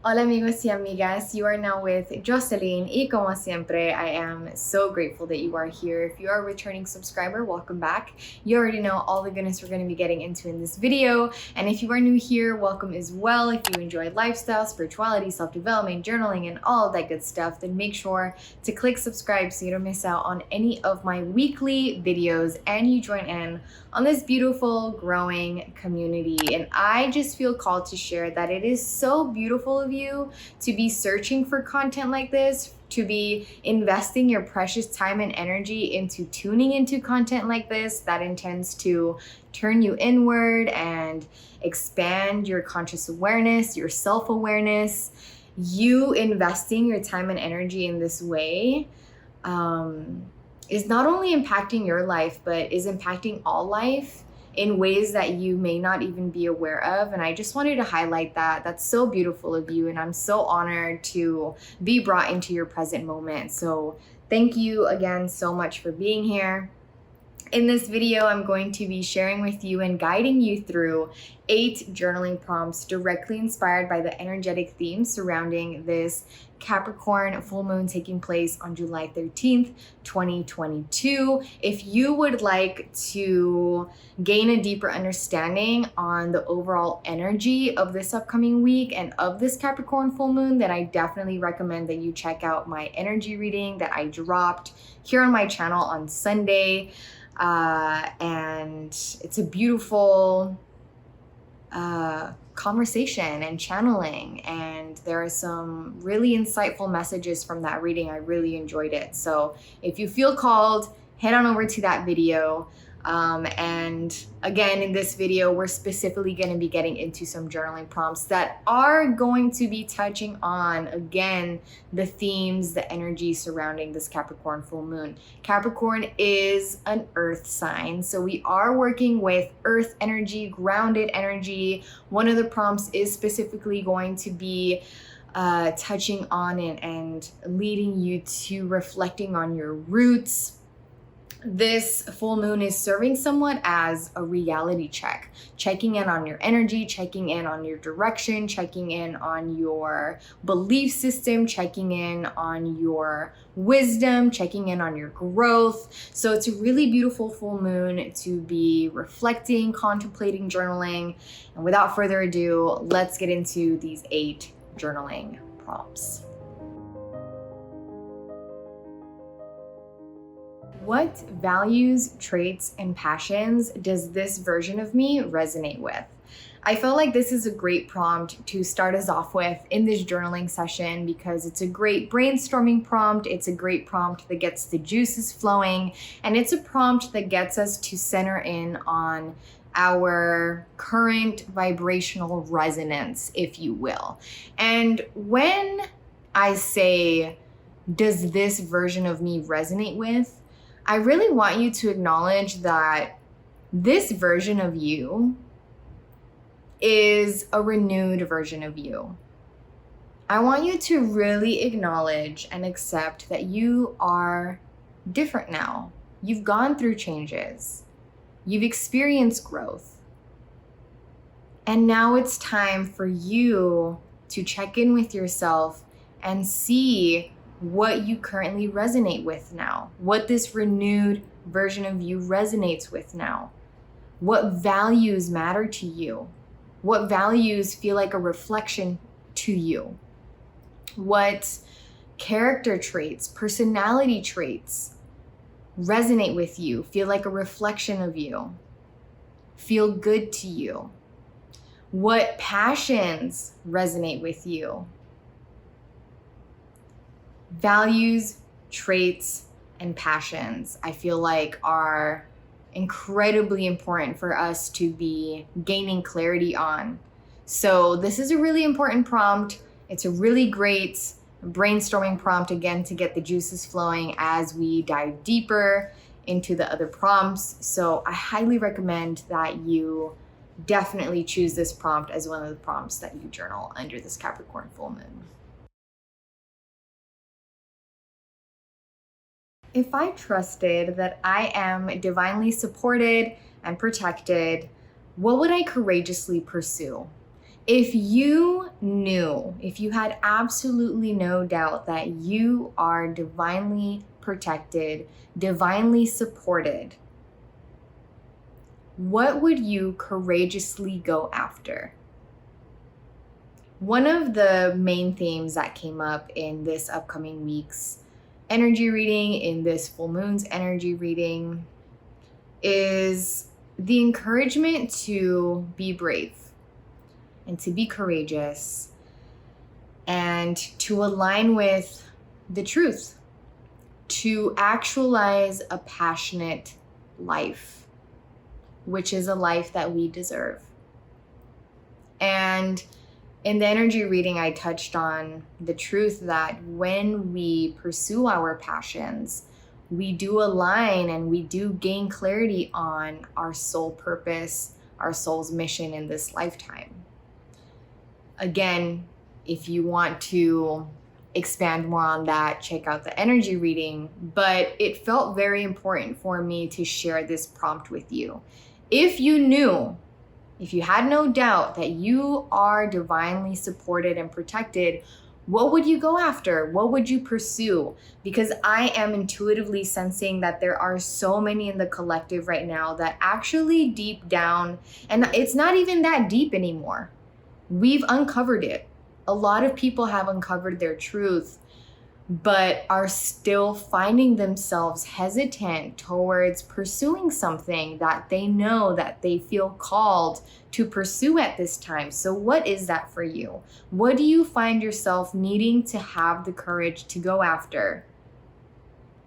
Hola amigos y amigas, you are now with Jocelyn y como siempre, I am so grateful that you are here. If you are a returning subscriber, welcome back. You already know all the goodness we're going to be getting into in this video, and if you are new here, welcome as well. If you enjoy lifestyle, spirituality, self-development, journaling, and all of that good stuff, then make sure to click subscribe so you don't miss out on any of my weekly videos and you join in on this beautiful growing community. And I just feel called to share that it is so beautiful of you to be searching for content like this, to be investing your precious time and energy into tuning into content like this that intends to turn you inward and expand your conscious awareness, your self-awareness. You investing your time and energy in this way is not only impacting your life, but is impacting all life in ways that you may not even be aware of. And I just wanted to highlight that. That's so beautiful of you. And I'm so honored to be brought into your present moment. So thank you again so much for being here. In this video, I'm going to be sharing with you and guiding you through 8 journaling prompts directly inspired by the energetic themes surrounding this Capricorn full moon taking place on July 13th, 2022. If you would like to gain a deeper understanding on the overall energy of this upcoming week and of this Capricorn full moon, then I definitely recommend that you check out my energy reading that I dropped here on my channel on Sunday. And it's a beautiful conversation and channeling, and there are some really insightful messages from that reading. I really enjoyed it. So if you feel called, head on over to that video. And again, in this video, we're specifically going to be getting into some journaling prompts that are going to be touching on, again, the themes, the energy surrounding this Capricorn full moon. Capricorn is an earth sign, so we are working with earth energy, grounded energy. One of the prompts is specifically going to be touching on and leading you to reflecting on your roots. This full moon is serving somewhat as a reality check, checking in on your energy, checking in on your direction, checking in on your belief system, checking in on your wisdom, checking in on your growth. So it's a really beautiful full moon to be reflecting, contemplating, journaling. And without further ado, let's get into these 8 journaling prompts. What values, traits, and passions does this version of me resonate with? I felt like this is a great prompt to start us off with in this journaling session because it's a great brainstorming prompt. It's a great prompt that gets the juices flowing, and it's a prompt that gets us to center in on our current vibrational resonance, if you will. And when I say, does this version of me resonate with? I really want you to acknowledge that this version of you is a renewed version of you. I want you to really acknowledge and accept that you are different now. You've gone through changes. You've experienced growth. And now it's time for you to check in with yourself and see what you currently resonate with now, what this renewed version of you resonates with now, what values matter to you, what values feel like a reflection to you, what character traits, personality traits resonate with you, feel like a reflection of you, feel good to you, what passions resonate with you. Values, traits, and passions, I feel like, are incredibly important for us to be gaining clarity on. So this is a really important prompt. It's a really great brainstorming prompt, again, to get the juices flowing as we dive deeper into the other prompts. So I highly recommend that you definitely choose this prompt as one of the prompts that you journal under this Capricorn full moon. If I trusted that I am divinely supported and protected, what would I courageously pursue? If you knew, if you had absolutely no doubt that you are divinely protected, divinely supported, what would you courageously go after? One of the main themes that came up in this upcoming week's energy reading, in this full moon's energy reading, is the encouragement to be brave and to be courageous and to align with the truth, to actualize a passionate life, which is a life that we deserve. And in the energy reading, I touched on the truth that when we pursue our passions, we do align and we do gain clarity on our soul purpose, our soul's mission in this lifetime. Again, if you want to expand more on that, check out the energy reading, but it felt very important for me to share this prompt with you. If you knew, if you had no doubt that you are divinely supported and protected, what would you go after? What would you pursue? Because I am intuitively sensing that there are so many in the collective right now that actually deep down, and it's not even that deep anymore. We've uncovered it. A lot of people have uncovered their truth, but are still finding themselves hesitant towards pursuing something that they know that they feel called to pursue at this time. So what is that for you? What do you find yourself needing to have the courage to go after?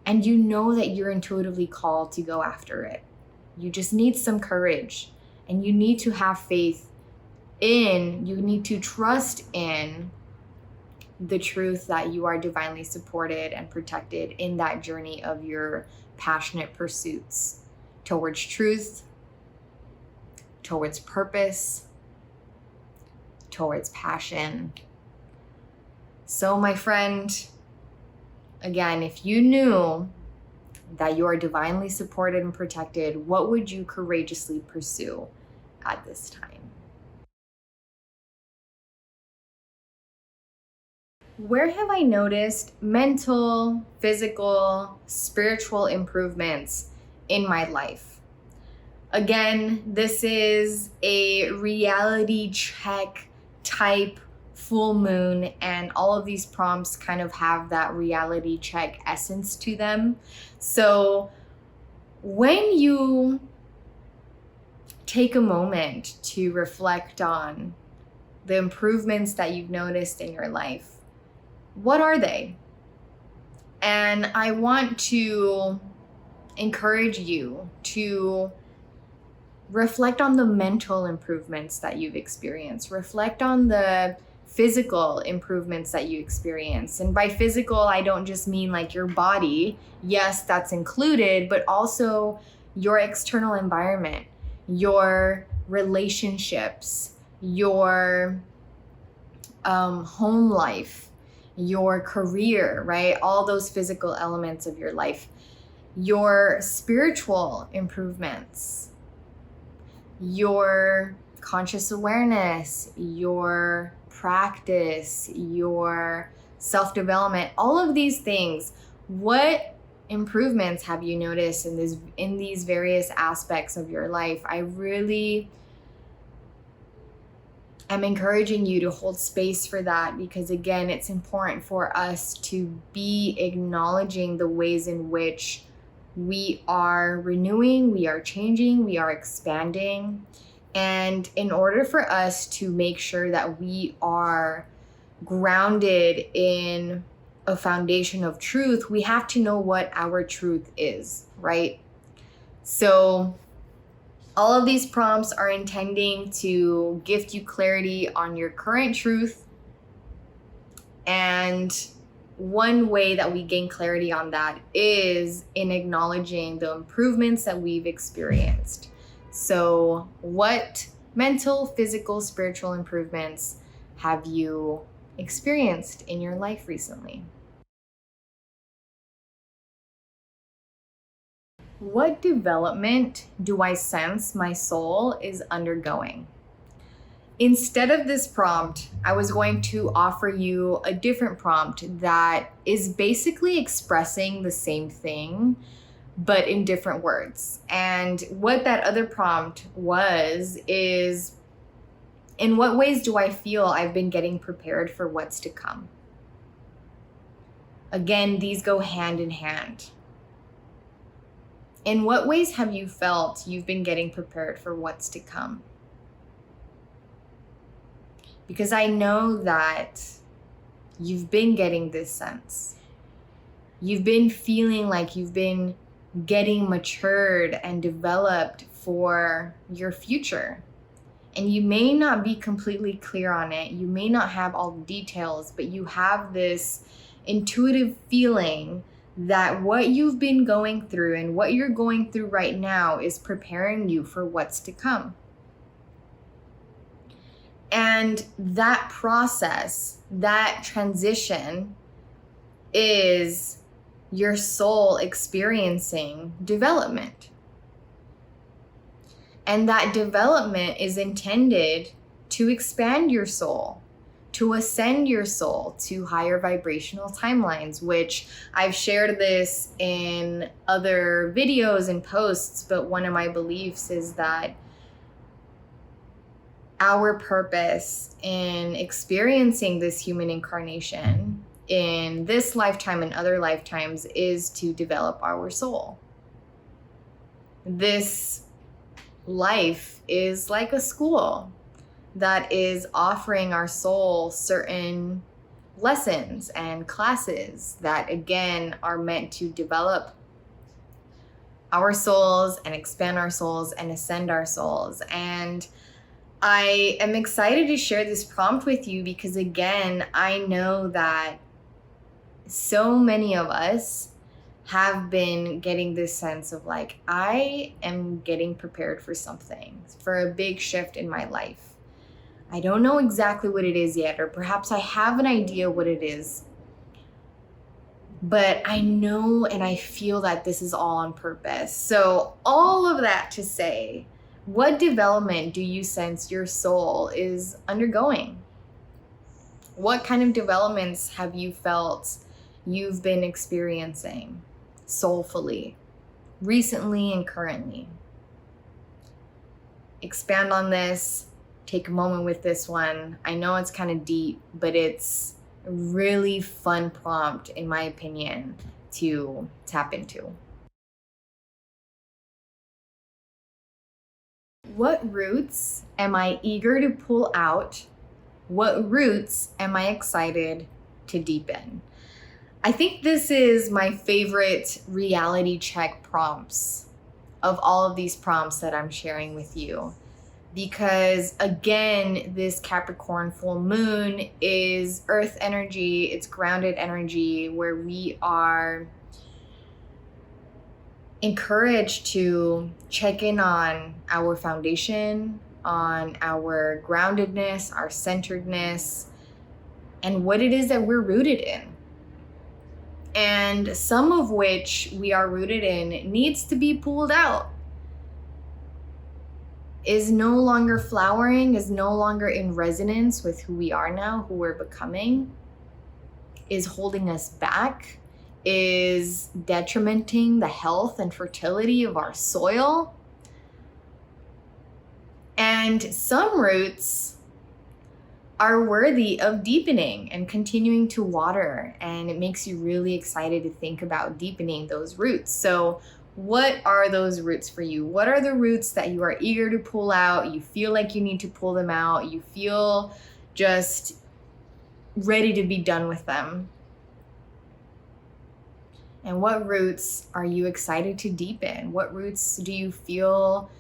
And you know that you're intuitively called to go after it. You just need some courage, and you need to have faith you need to trust in the truth that you are divinely supported and protected in that journey of your passionate pursuits towards truth, towards purpose, towards passion. So my friend, again, if you knew that you are divinely supported and protected, what would you courageously pursue at this time? Where have I noticed mental, physical, spiritual improvements in my life? Again, this is a reality check type full moon, and all of these prompts kind of have that reality check essence to them. So when you take a moment to reflect on the improvements that you've noticed in your life, what are they? And I want to encourage you to reflect on the mental improvements that you've experienced. Reflect on the physical improvements that you experience. And by physical, I don't just mean like your body. Yes, that's included, but also your external environment, your relationships, your home life, your career, right? All those physical elements of your life, your spiritual improvements, your conscious awareness, your practice, your self-development, all of these things. What improvements have you noticed in these various aspects of your life? I really I'm encouraging you to hold space for that, because again, it's important for us to be acknowledging the ways in which we are renewing, we are changing, we are expanding. And in order for us to make sure that we are grounded in a foundation of truth, we have to know what our truth is, right? So all of these prompts are intending to gift you clarity on your current truth. And one way that we gain clarity on that is in acknowledging the improvements that we've experienced. So what mental, physical, spiritual improvements have you experienced in your life recently? What development do I sense my soul is undergoing? Instead of this prompt, I was going to offer you a different prompt that is basically expressing the same thing, but in different words. And what that other prompt is, in what ways do I feel I've been getting prepared for what's to come? Again, these go hand in hand. In what ways have you felt you've been getting prepared for what's to come? Because I know that you've been getting this sense. You've been feeling like you've been getting matured and developed for your future. And you may not be completely clear on it. You may not have all the details, but you have this intuitive feeling that what you've been going through and what you're going through right now is preparing you for what's to come. And that process, that transition, is your soul experiencing development. And that development is intended to expand your soul, to ascend your soul to higher vibrational timelines, which I've shared this in other videos and posts, but one of my beliefs is that our purpose in experiencing this human incarnation in this lifetime and other lifetimes is to develop our soul. This life is like a school that is offering our soul certain lessons and classes that, again, are meant to develop our souls and expand our souls and ascend our souls. And I am excited to share this prompt with you because, again, I know that so many of us have been getting this sense of like, I am getting prepared for something, for a big shift in my life. I don't know exactly what it is yet, or perhaps I have an idea what it is, but I know and I feel that this is all on purpose. So all of that to say, what development do you sense your soul is undergoing? What kind of developments have you felt you've been experiencing soulfully, recently and currently? Expand on this. Take a moment with this one. I know it's kind of deep, but it's a really fun prompt, in my opinion, to tap into. What roots am I eager to pull out? What roots am I excited to deepen? I think this is my favorite reality check prompts of all of these prompts that I'm sharing with you. Because again, this Capricorn full moon is earth energy, it's grounded energy where we are encouraged to check in on our foundation, on our groundedness, our centeredness, and what it is that we're rooted in. And some of which we are rooted in needs to be pulled out. Is no longer flowering, is no longer in resonance with who we are now, who we're becoming, is holding us back, is detrimenting the health and fertility of our soil. And some roots are worthy of deepening and continuing to water, and it makes you really excited to think about deepening those roots. So what are those roots for you? What are the roots that you are eager to pull out? You feel like you need to pull them out. You feel just ready to be done with them. And what roots are you excited to deepen? What roots do you feel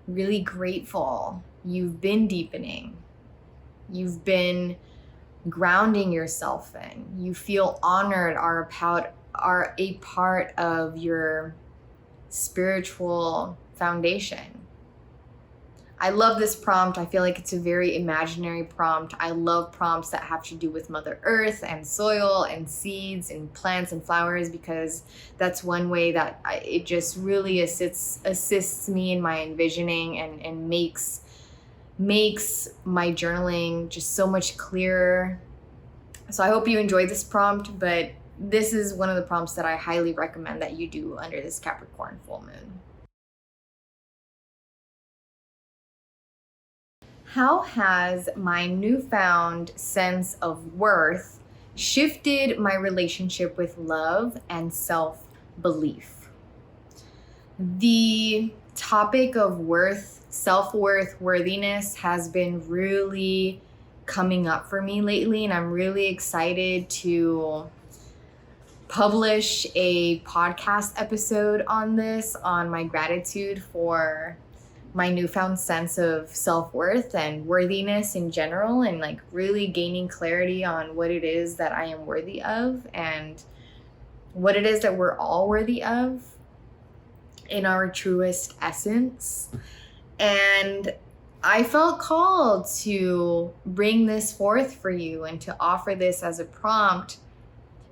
really grateful you've been deepening? You've been grounding yourself in. You feel honored are a part of your spiritual foundation. I love this prompt. I feel like it's a very imaginary prompt. I love prompts that have to do with Mother Earth and soil and seeds and plants and flowers, because that's one way that it just really assists me in my envisioning and makes makes my journaling just so much clearer. So I hope you enjoyed this prompt, but this is one of the prompts that I highly recommend that you do under this Capricorn full moon. How has my newfound sense of worth shifted my relationship with love and self-belief? The topic of worth, self-worth, worthiness has been really coming up for me lately, and I'm really excited to publish a podcast episode on this, on my gratitude for my newfound sense of self-worth and worthiness in general, and like really gaining clarity on what it is that I am worthy of and what it is that we're all worthy of in our truest essence. And I felt called to bring this forth for you and to offer this as a prompt,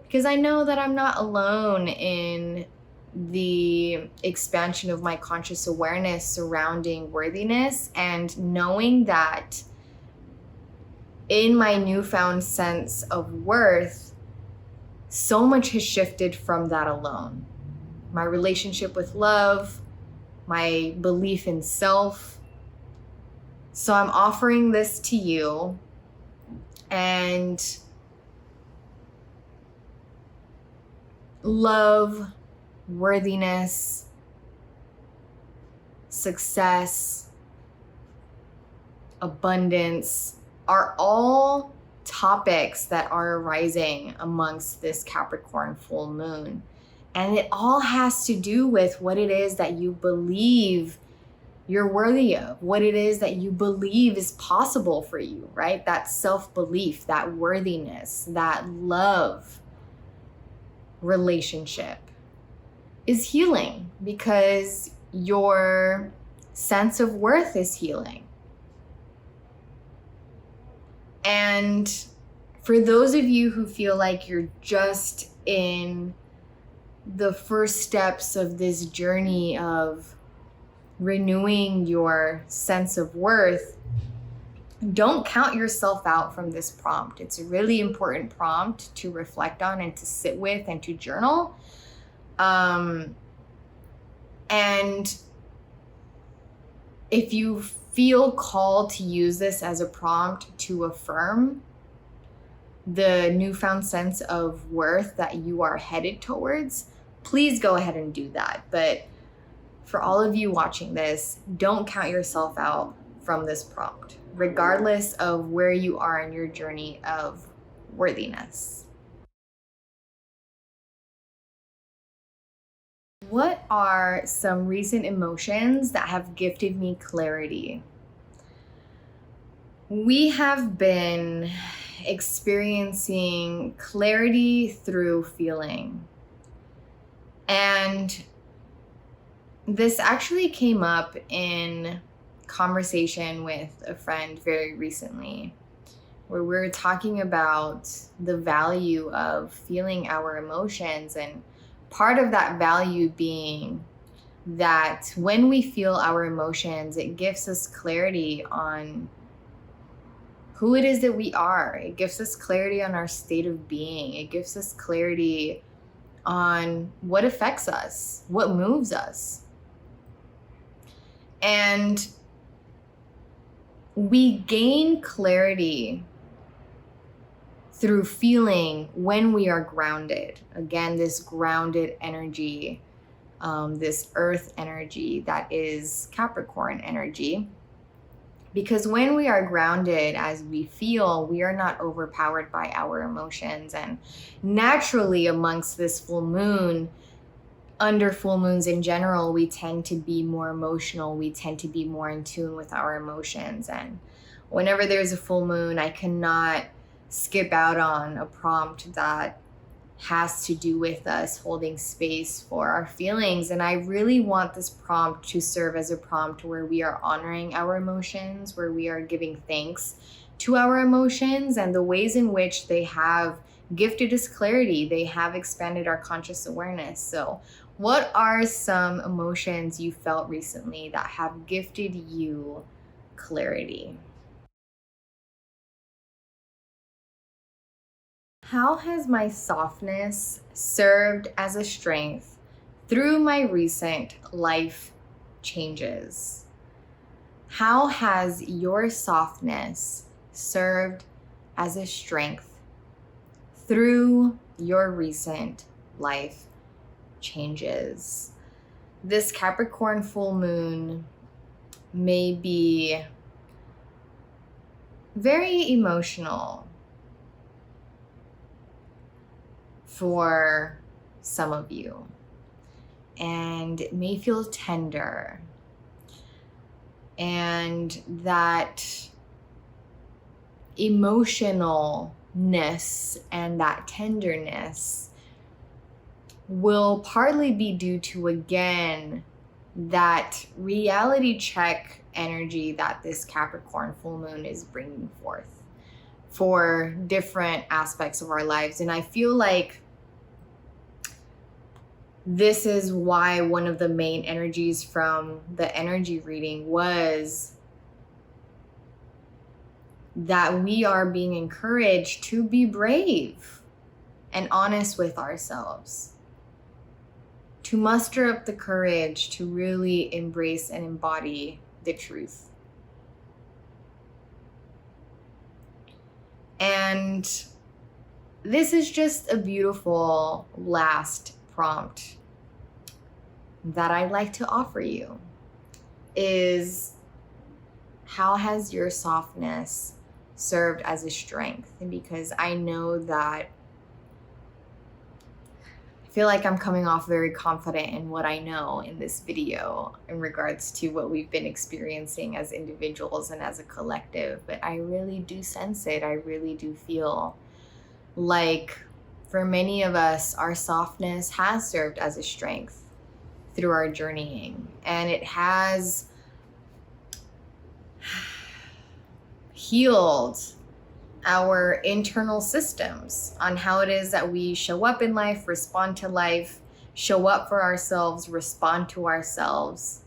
because I know that I'm not alone in the expansion of my conscious awareness surrounding worthiness, and knowing that in my newfound sense of worth, so much has shifted from that alone. My relationship with love, my belief in self. So I'm offering this to you, and love, worthiness, success, abundance are all topics that are arising amongst this Capricorn full moon. And it all has to do with what it is that you believe you're worthy of, what it is that you believe is possible for you, right? That self-belief, that worthiness, that love relationship is healing, because your sense of worth is healing. And for those of you who feel like you're just in the first steps of this journey of renewing your sense of worth, don't count yourself out from this prompt. It's a really important prompt to reflect on and to sit with and to journal. And if you feel called to use this as a prompt to affirm the newfound sense of worth that you are headed towards, please go ahead and do that. But for all of you watching this, don't count yourself out from this prompt, regardless of where you are in your journey of worthiness. What are some recent emotions that have gifted me clarity? We have been experiencing clarity through feeling. And this actually came up in conversation with a friend very recently, where we're talking about the value of feeling our emotions, and part of that value being that when we feel our emotions, it gives us clarity on who it is that we are. It gives us clarity on our state of being. It gives us clarity on what affects us, what moves us. And we gain clarity through feeling when we are grounded. Again, this grounded energy, this earth energy that is Capricorn energy. Because when we are grounded as we feel, we are not overpowered by our emotions. And naturally, amongst this full moon, under full moons in general, we tend to be more emotional. We tend to be more in tune with our emotions. And whenever there's a full moon, I cannot skip out on a prompt that has to do with us holding space for our feelings. And I really want this prompt to serve as a prompt where we are honoring our emotions, where we are giving thanks to our emotions and the ways in which they have gifted us clarity. They have expanded our conscious awareness. So what are some emotions you felt recently that have gifted you clarity. How has my softness served as a strength through my recent life changes? How has your softness served as a strength through your recent life changes? This Capricorn full moon may be very emotional for some of you, and may feel tender, and that emotionalness and that tenderness will partly be due to, again, that reality check energy that this Capricorn full moon is bringing forth for different aspects of our lives. And I feel like this is why one of the main energies from the energy reading was that we are being encouraged to be brave and honest with ourselves, to muster up the courage to really embrace and embody the truth. And this is just a beautiful last prompt that I'd like to offer you is, how has your softness served as a strength? And because I know that I feel like I'm coming off very confident in what I know in this video in regards to what we've been experiencing as individuals and as a collective, but I really do sense it. I really do feel like for many of us, our softness has served as a strength through our journeying, and it has healed our internal systems on how it is that we show up in life, respond to life, show up for ourselves, respond to ourselves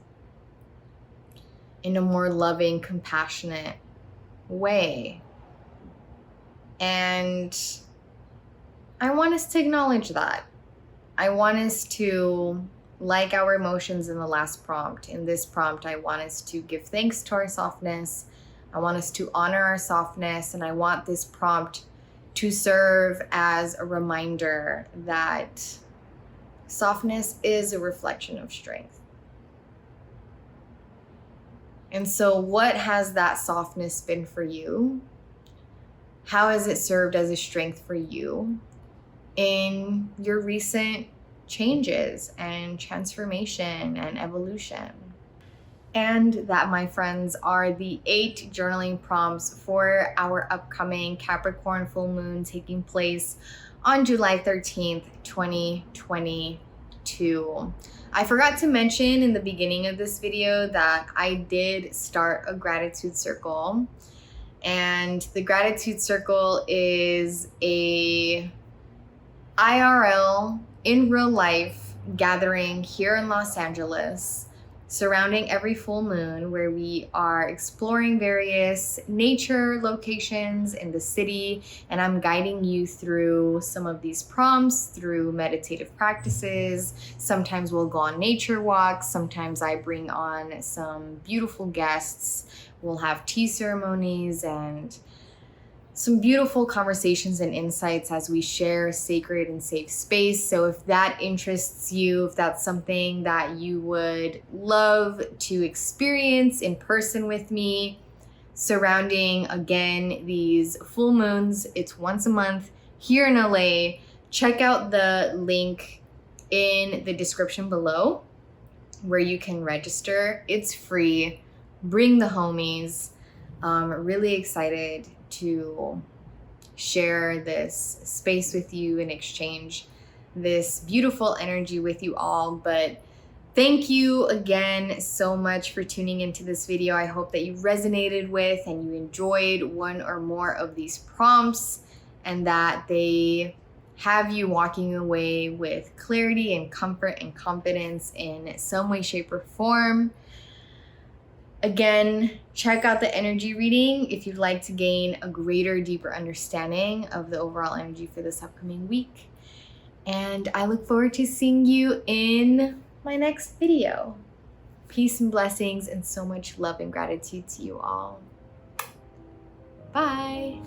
in a more loving, compassionate way. And I want us to acknowledge that. I want us to, like our emotions in the last prompt, in this prompt, I want us to give thanks to our softness. I want us to honor our softness. And I want this prompt to serve as a reminder that softness is a reflection of strength. And so what has that softness been for you? How has it served as a strength for you in your recent changes and transformation and evolution? And that, my friends, are the 8 journaling prompts for our upcoming Capricorn full moon taking place on July 13th, 2022. I forgot to mention in the beginning of this video that I did start a gratitude circle. And the gratitude circle is a IRL, in real life, gathering here in Los Angeles surrounding every full moon, where we are exploring various nature locations in the city, and I'm guiding you through some of these prompts through meditative practices. Sometimes we'll go on nature walks, sometimes I bring on some beautiful guests. We'll have tea ceremonies and some beautiful conversations and insights as we share sacred and safe space. So if that interests you, if that's something that you would love to experience in person with me, surrounding, again, these full moons, it's once a month here in LA. Check out the link in the description below where you can register. It's free. Bring the homies. Really excited to share this space with you and exchange this beautiful energy with you all. But thank you again so much for tuning into this video. I hope that you resonated with and you enjoyed one or more of these prompts, and that they have you walking away with clarity and comfort and confidence in some way, shape, or form. Again, check out the energy reading if you'd like to gain a greater, deeper understanding of the overall energy for this upcoming week. And I look forward to seeing you in my next video. Peace and blessings and so much love and gratitude to you all. Bye.